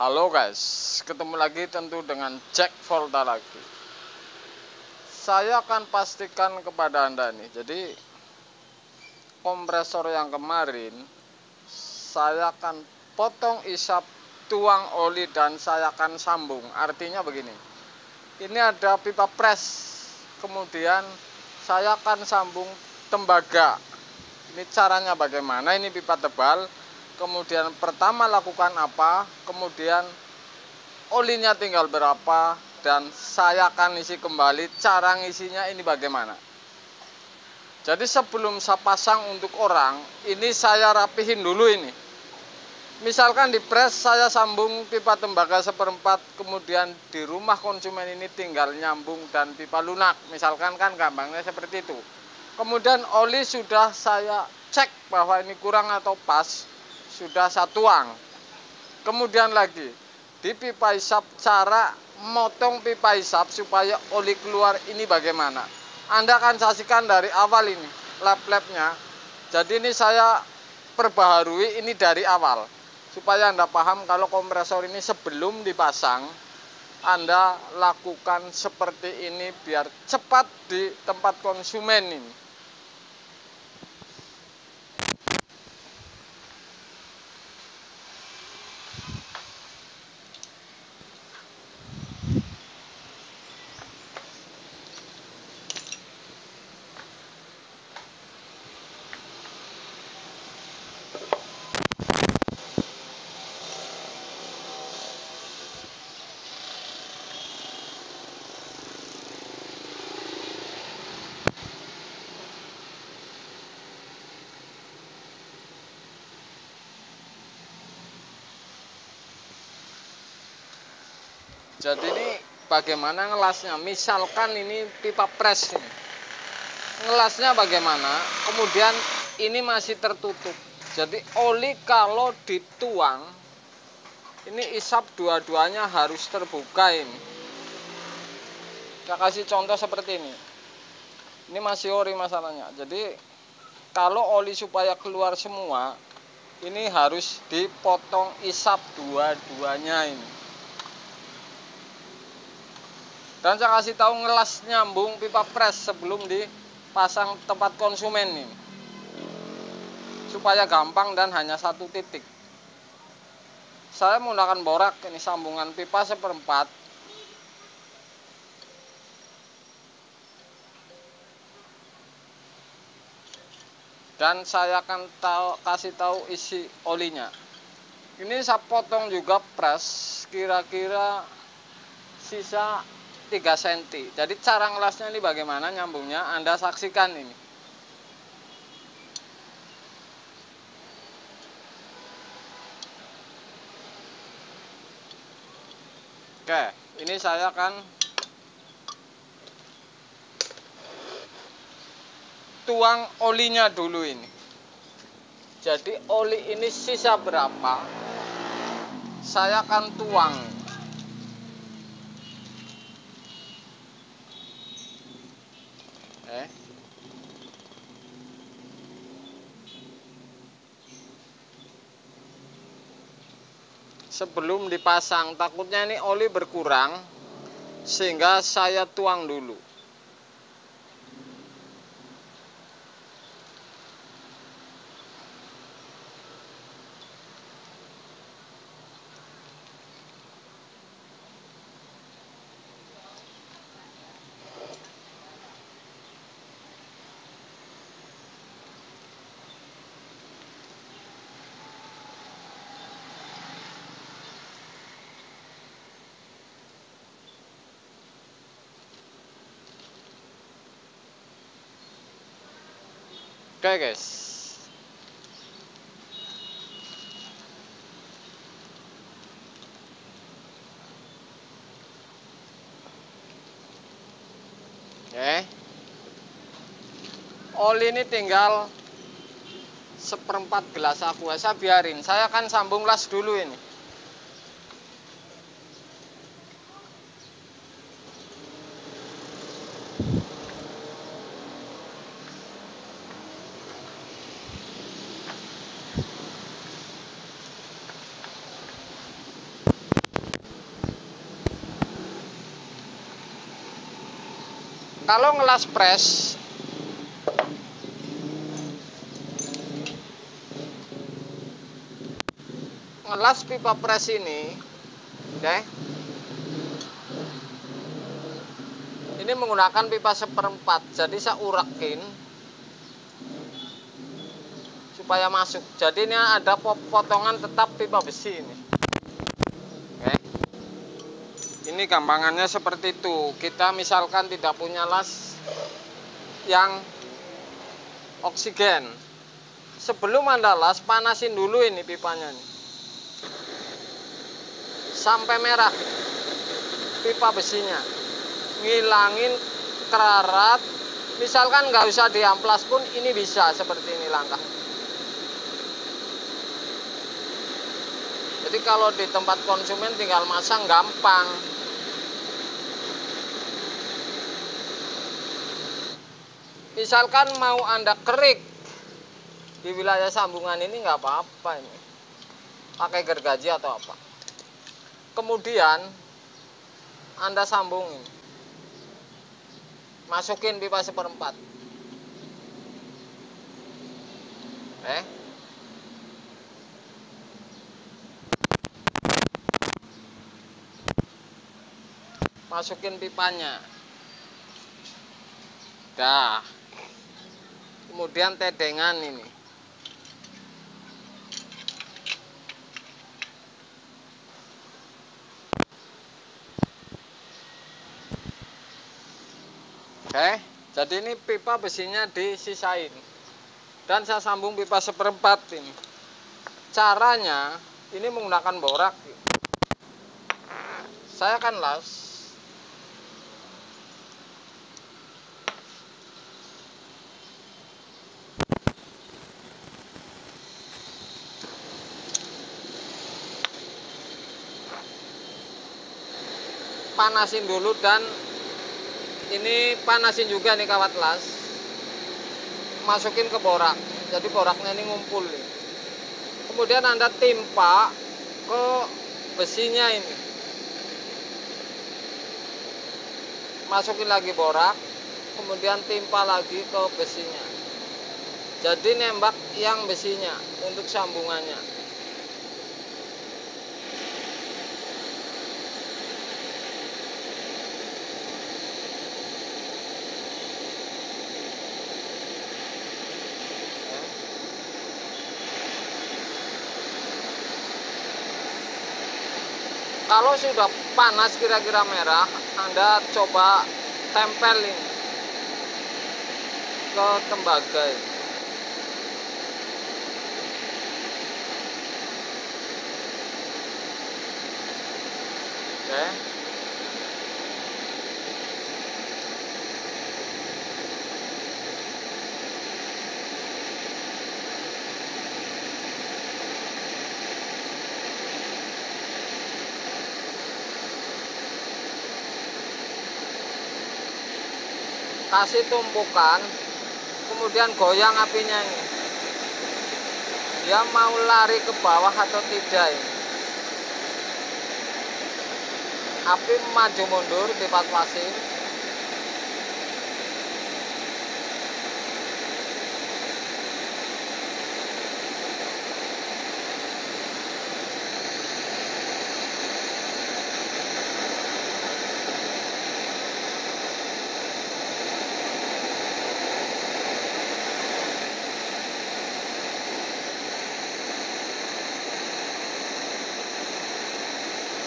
Halo guys, ketemu lagi tentu dengan Jack Volta lagi. Saya akan pastikan kepada Anda nih, jadi kompresor yang kemarin saya akan potong isap, tuang oli dan saya akan sambung. Artinya begini, ini ada pipa pres, kemudian saya akan sambung tembaga. Ini caranya bagaimana, ini pipa tebal. Kemudian pertama lakukan apa, kemudian olinya tinggal berapa, dan saya akan isi kembali. Cara ngisinya ini bagaimana. Jadi sebelum saya pasang untuk orang, ini saya rapihin dulu ini. Misalkan di pres saya sambung pipa tembaga 1/4, kemudian di rumah konsumen ini tinggal nyambung dan pipa lunak. Misalkan kan gampangnya seperti itu. Kemudian oli sudah saya cek bahwa ini kurang atau pas, sudah saya tuang. Kemudian lagi di pipa isap, cara motong pipa isap supaya oli keluar ini bagaimana. Anda akan saksikan dari awal ini lap-lapnya. Jadi ini saya perbaharui ini dari awal supaya Anda paham kalau kompresor ini sebelum dipasang Anda lakukan seperti ini biar cepat di tempat konsumen ini. Jadi ini bagaimana ngelasnya. Misalkan ini pipa pres ini. Ngelasnya bagaimana, kemudian ini masih tertutup. Jadi oli kalau dituang, ini isap dua-duanya harus terbuka ini. Saya kasih contoh seperti ini. Ini masih ori masalahnya. Jadi kalau oli supaya keluar semua, ini harus dipotong isap dua-duanya ini. Dan saya kasih tahu ngelas nyambung pipa pres sebelum dipasang tempat konsumen ini, supaya gampang dan hanya satu titik. Saya menggunakan borak ini, sambungan pipa 1/4. Dan saya akan kasih tahu isi olinya. Ini saya potong juga pres kira-kira sisa 3 cm. Jadi cara ngelasnya ini bagaimana nyambungnya, Anda saksikan ini. Oke, ini saya akan tuang olinya dulu ini. Jadi oli ini sisa berapa, saya akan tuang. Sebelum dipasang, takutnya ini oli berkurang, sehingga saya tuang dulu. Oke guys, oli ini tinggal 1/4 gelas aqua. Saya biarin, saya akan sambung las dulu ini. Kalau ngelas pres, ngelas pipa pres ini, oke, ini menggunakan pipa 1/4. Jadi saya urakin supaya masuk. Jadi ini ada potongan tetap pipa besi ini. Oke. Ini gampangannya seperti itu. Kita misalkan tidak punya las yang oksigen. Sebelum Anda las, panasin dulu ini pipanya nih. Sampai merah pipa besinya. Ngilangin kerarat. Misalkan nggak usah diamplas pun ini bisa seperti ini langkah. Jadi kalau di tempat konsumen tinggal masang gampang. Misalkan mau Anda kerik di wilayah sambungan ini nggak apa-apa ini. Pakai gergaji atau apa. Kemudian Anda sambungin. Masukin pipa 1/4. Masukin pipanya. Dah. Kemudian tedengan ini. Oke, jadi ini pipa besinya disisain. Dan saya sambung pipa 1/4 ini. Caranya, ini menggunakan borak. Saya akan las. Panasin dulu dan ini panasin juga nih kawat las. Masukin ke borak. Jadi boraknya ini ngumpul nih. Kemudian Anda timpa ke besinya ini. Masukin lagi borak, kemudian timpa lagi ke besinya. Jadi nembak yang besinya untuk sambungannya. Kalau sudah panas kira-kira merah, Anda coba tempelin ke tembaga. Oke. Kasih tumpukan, kemudian goyang apinya ini. Dia mau lari ke bawah atau tidak ini. Api maju mundur dipas-pasin.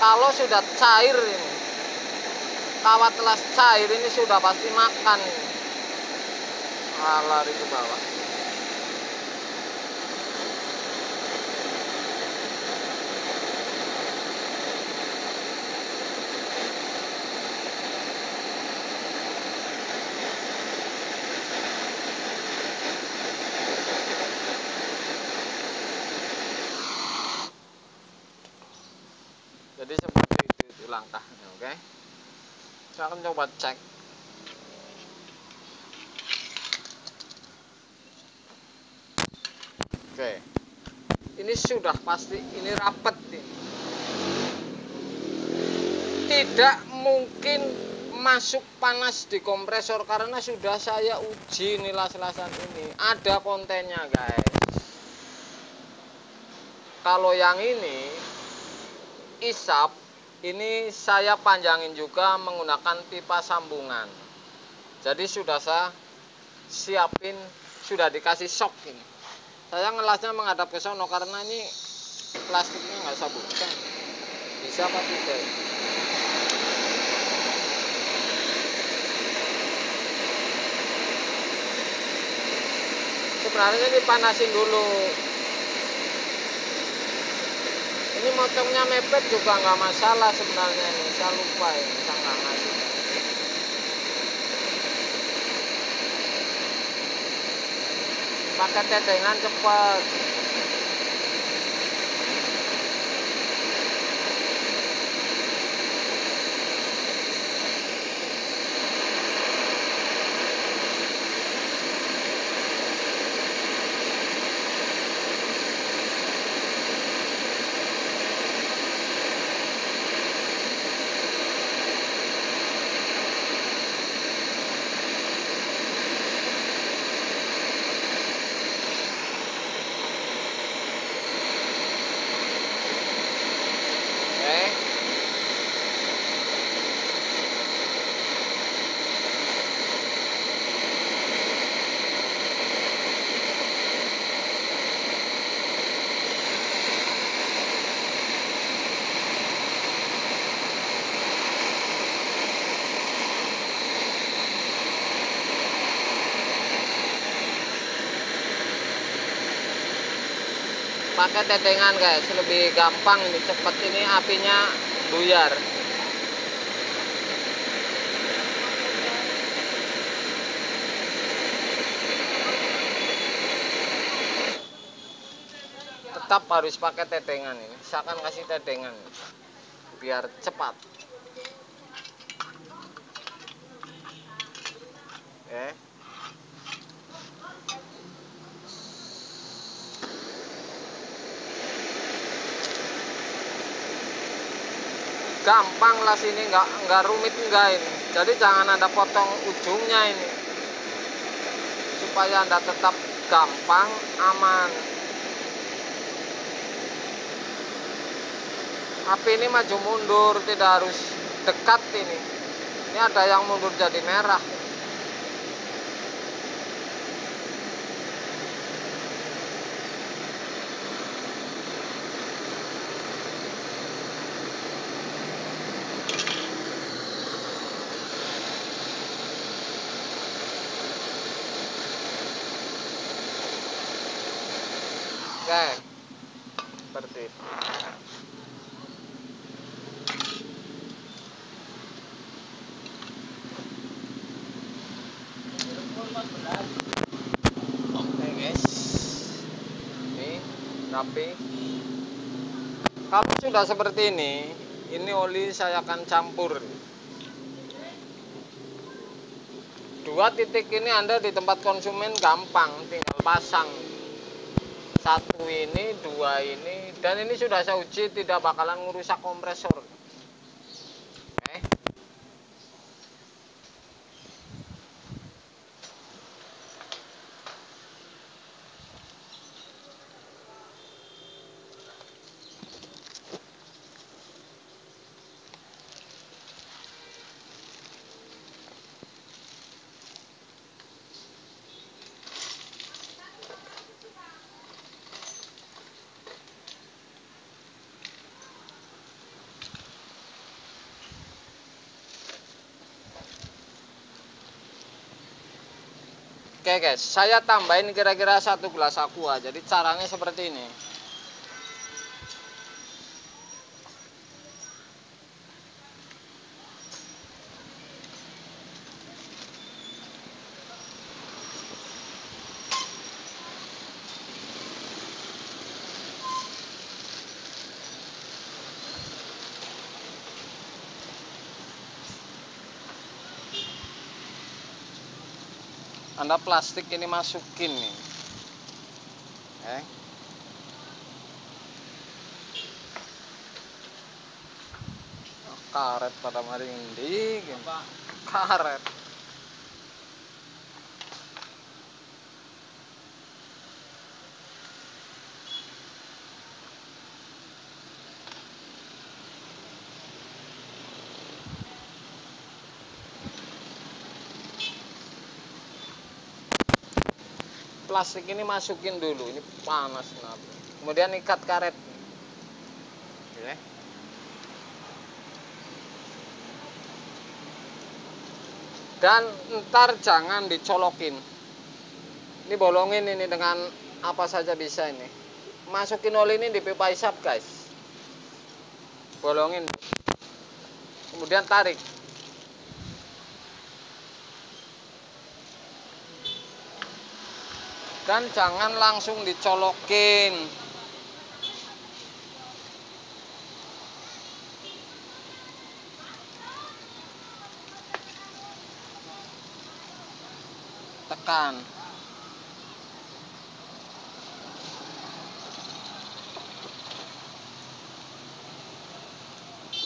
Kalau sudah cair ini, kawat las cair ini sudah pasti makan ini. Lari ke bawah. Jadi seperti itu langkahnya, oke? Saya akan coba cek. Oke. Ini sudah pasti, ini rapet ini. Tidak mungkin masuk panas di kompresor karena sudah saya uji nih las-lasan ini, ada kontennya guys. Kalau yang ini isap, ini saya panjangin juga menggunakan pipa sambungan. Jadi sudah saya siapin, sudah dikasih shock ini. Saya ngelasnya menghadap ke sono karena ini plastiknya nggak sabutkan. Bisa apa tidak? Sebenarnya dipanasin dulu. Ini motongnya mepet juga nggak masalah sebenarnya ini. Saya lupa ya, saya nggak ngasih. Pakai tedengan cepat. Pakai tedengan guys, lebih gampang ini, cepet ini apinya buyar. Tetap harus pakai tedengan ini, saya akan kasih tedengan biar cepat. Gampang lah sini, nggak rumit enggak ini. Jadi jangan Anda potong ujungnya ini, supaya Anda tetap gampang, aman. Api ini maju mundur, tidak harus dekat ini. Ini ada yang mundur jadi merah. Oke, seperti itu. Oke guys, ini rapi. Kalau sudah seperti ini oli saya akan campur. 2 titik ini Anda di tempat konsumen gampang, tinggal pasang. 1 ini, 2 ini, dan ini sudah saya uji tidak bakalan ngerusak kompresor. Oke. Oke guys, saya tambahin kira-kira 1 gelas aqua. Jadi caranya seperti ini. Anda plastik ini masukin nih. Karet pada maring ndi. karet. Plastik ini masukin dulu, ini panas kenapa. Kemudian ikat karet. Oke. Dan ntar jangan dicolokin. Ini bolongin ini dengan apa saja bisa ini. Masukin oli ini di pipa isap, guys. Bolongin. Kemudian tarik. Dan jangan langsung dicolokin. Tekan.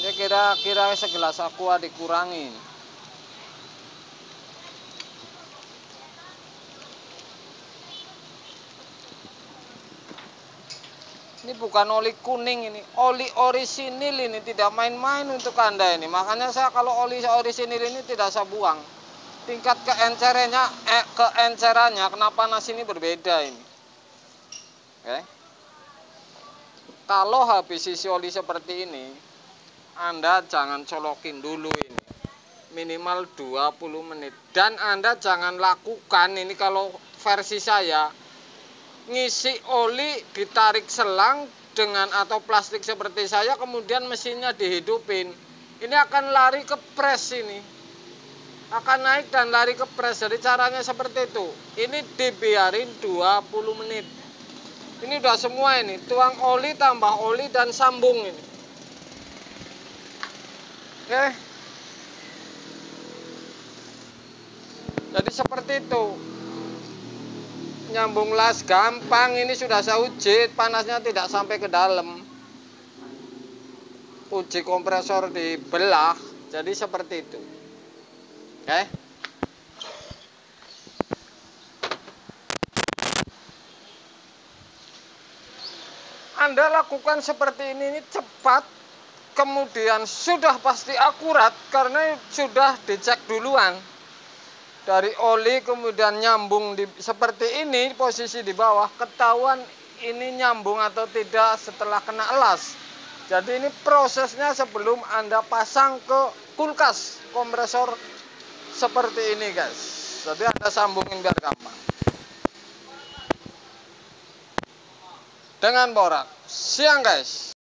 Ini kira-kira segelas aqua dikurangin. Ini bukan oli kuning, ini oli orisinil, ini tidak main-main untuk Anda ini. Makanya saya kalau oli orisinil ini tidak saya buang. Tingkat keencerannya kena panas ini berbeda ini. Oke. Kalau habis isi oli seperti ini, Anda jangan colokin dulu ini. Minimal 20 menit. Dan Anda jangan lakukan ini kalau versi saya, ngisi oli ditarik selang dengan atau plastik seperti saya, kemudian mesinnya dihidupin. Ini akan lari ke pres ini. Akan naik dan lari ke pres. Jadi caranya seperti itu. Ini dibiarin 20 menit. Ini udah semua ini. Tuang oli, tambah oli, dan sambung ini. Oke. Jadi seperti itu. Nyambung las gampang, ini sudah saya uji, panasnya tidak sampai ke dalam. Uji kompresor dibelah, jadi seperti itu. Oke. Anda lakukan seperti ini cepat, kemudian sudah pasti akurat karena sudah dicek duluan. Dari oli kemudian nyambung seperti ini, posisi di bawah, ketahuan ini nyambung atau tidak setelah kena elas. Jadi ini prosesnya sebelum Anda pasang ke kulkas kompresor seperti ini, guys. Jadi Anda sambungin biar gampang. Dengan borak. Siang, guys.